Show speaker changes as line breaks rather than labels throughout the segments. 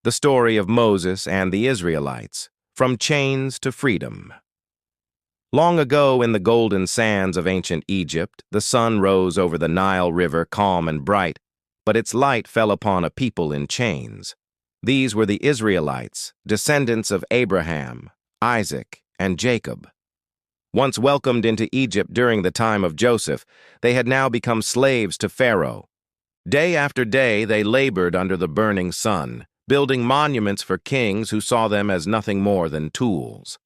The story of Moses and the Israelites, from chains to freedom. Long ago in the golden sands of ancient Egypt, the sun rose over the Nile River calm and bright, but its light fell upon a people in chains. These were the Israelites, descendants of Abraham, Isaac, and Jacob. Once welcomed into Egypt during the time of Joseph, they had now become slaves to Pharaoh. Day after day they labored under the burning sun, building monuments for kings who saw them as nothing more than tools.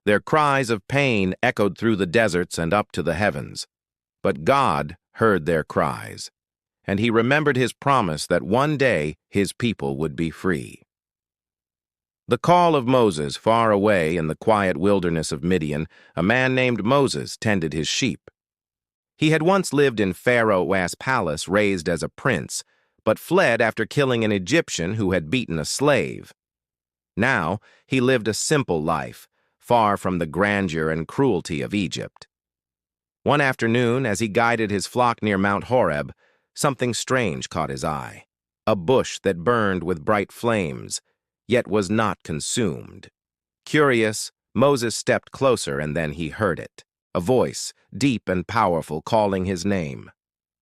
Their cries of pain echoed through the deserts and up to the heavens. But God heard their cries, and he remembered his promise that one day his people would be free. The call of Moses, far away in the quiet wilderness of Midian, a man named Moses tended his sheep. He had once lived in Pharaoh's palace, raised as a prince, but fled after killing an Egyptian who had beaten a slave. Now he lived a simple life, far from the grandeur and cruelty of Egypt. One afternoon, as he guided his flock near Mount Horeb, something strange caught his eye. A bush that burned with bright flames, yet was not consumed. Curious, Moses stepped closer, and then he heard it, a voice, deep and powerful, calling his name.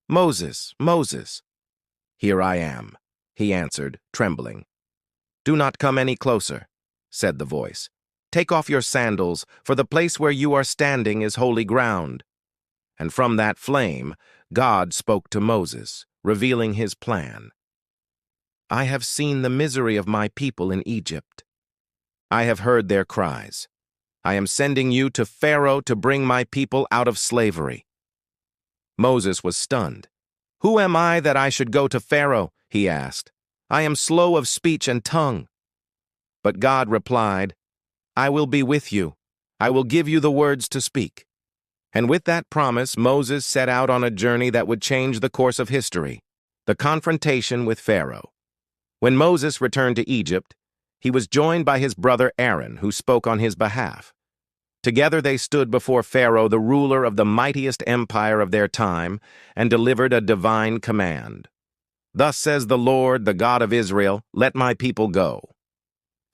"Moses, Moses." "Here I am," he answered, trembling. "Do not come any closer," said the voice. "Take off your sandals, for the place where you are standing is holy ground." And from that flame, God spoke to Moses, revealing his plan. "I have seen the misery of my people in Egypt. I have heard their cries. I am sending you to Pharaoh to bring my people out of slavery." Moses was stunned. "Who am I that I should go to Pharaoh?" he asked. "I am slow of speech and tongue." But God replied, "I will be with you. I will give you the words to speak." And with that promise, Moses set out on a journey that would change the course of history, the confrontation with Pharaoh. When Moses returned to Egypt, he was joined by his brother Aaron, who spoke on his behalf. Together they stood before Pharaoh, the ruler of the mightiest empire of their time, and delivered a divine command. "Thus says the Lord, the God of Israel, let my people go."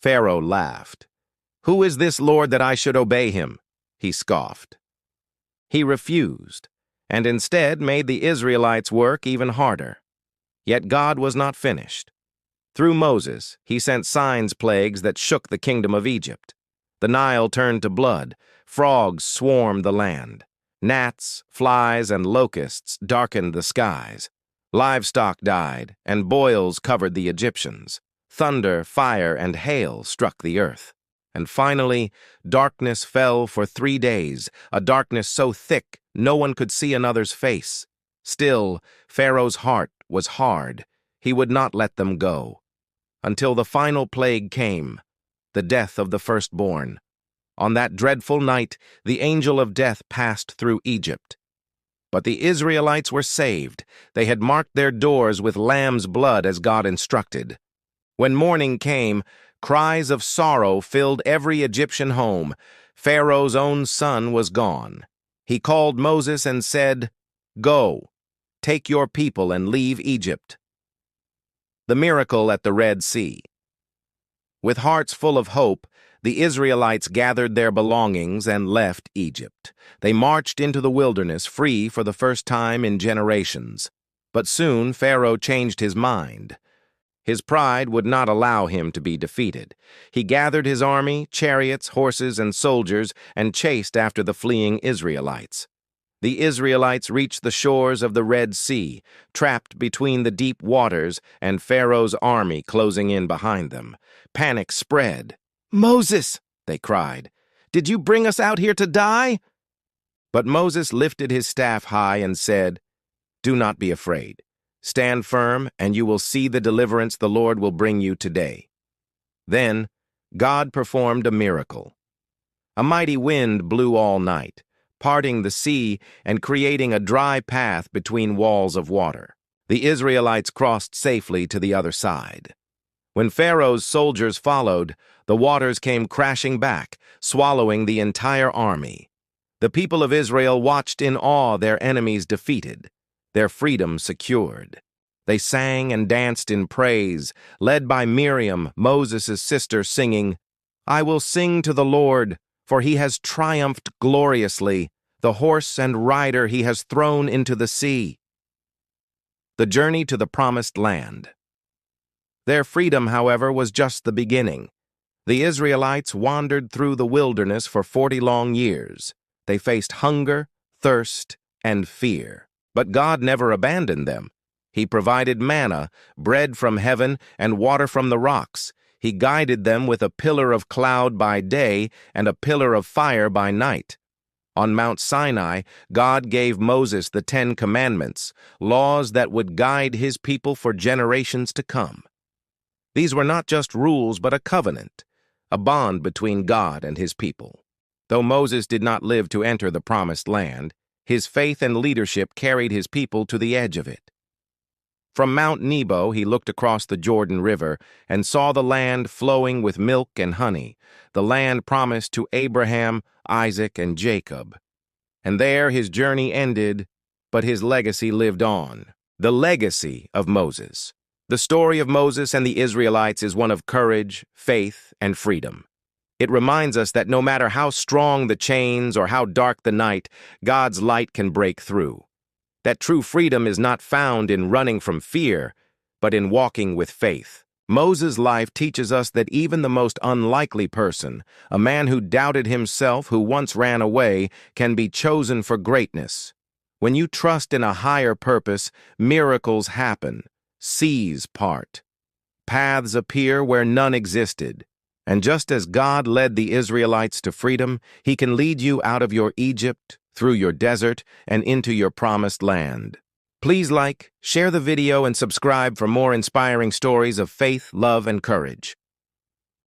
Pharaoh laughed. "Who is this Lord that I should obey him?" he scoffed. He refused, and instead made the Israelites work even harder. Yet God was not finished. Through Moses, he sent plagues that shook the kingdom of Egypt. The Nile turned to blood, frogs swarmed the land. Gnats, flies, and locusts darkened the skies. Livestock died, and boils covered the Egyptians. Thunder, fire, and hail struck the earth. And finally, darkness fell for 3 days, a darkness so thick no one could see another's face. Still, Pharaoh's heart was hard. He would not let them go. Until the final plague came, the death of the firstborn. On that dreadful night, the angel of death passed through Egypt. But the Israelites were saved. They had marked their doors with lamb's blood as God instructed. When morning came, cries of sorrow filled every Egyptian home. Pharaoh's own son was gone. He called Moses and said, "Go, take your people and leave Egypt." The miracle at the Red Sea. With hearts full of hope, the Israelites gathered their belongings and left Egypt. They marched into the wilderness free for the first time in generations. But soon Pharaoh changed his mind. His pride would not allow him to be defeated. He gathered his army, chariots, horses, and soldiers, and chased after the fleeing Israelites. The Israelites reached the shores of the Red Sea, trapped between the deep waters and Pharaoh's army closing in behind them. Panic spread. "Moses," they cried, "did you bring us out here to die?" But Moses lifted his staff high and said, "Do not be afraid. Stand firm, and you will see the deliverance the Lord will bring you today." Then God performed a miracle. A mighty wind blew all night, parting the sea and creating a dry path between walls of water. The Israelites crossed safely to the other side. When Pharaoh's soldiers followed, the waters came crashing back, swallowing the entire army. The people of Israel watched in awe their enemies defeated, their freedom secured. They sang and danced in praise, led by Miriam, Moses' sister, singing, "I will sing to the Lord, for he has triumphed gloriously. The horse and rider he has thrown into the sea." The journey to the promised land. Their freedom, however, was just the beginning. The Israelites wandered through the wilderness for 40 long years. They faced hunger, thirst, and fear. But God never abandoned them. He provided manna, bread from heaven, and water from the rocks. He guided them with a pillar of cloud by day and a pillar of fire by night. On Mount Sinai, God gave Moses the 10 Commandments, laws that would guide his people for generations to come. These were not just rules but a covenant, a bond between God and his people. Though Moses did not live to enter the promised land, his faith and leadership carried his people to the edge of it. From Mount Nebo he looked across the Jordan River and saw the land flowing with milk and honey, the land promised to Abraham, Isaac, and Jacob. And there his journey ended, but his legacy lived on. The legacy of Moses. The story of Moses and the Israelites is one of courage, faith, and freedom. It reminds us that no matter how strong the chains or how dark the night, God's light can break through. That true freedom is not found in running from fear, but in walking with faith. Moses' life teaches us that even the most unlikely person, a man who doubted himself, who once ran away, can be chosen for greatness. When you trust in a higher purpose, miracles happen. Seas part. Paths appear where none existed. And just as God led the Israelites to freedom, he can lead you out of your Egypt, through your desert, and into your promised land. Please like, share the video, and subscribe for more inspiring stories of faith, love, and courage.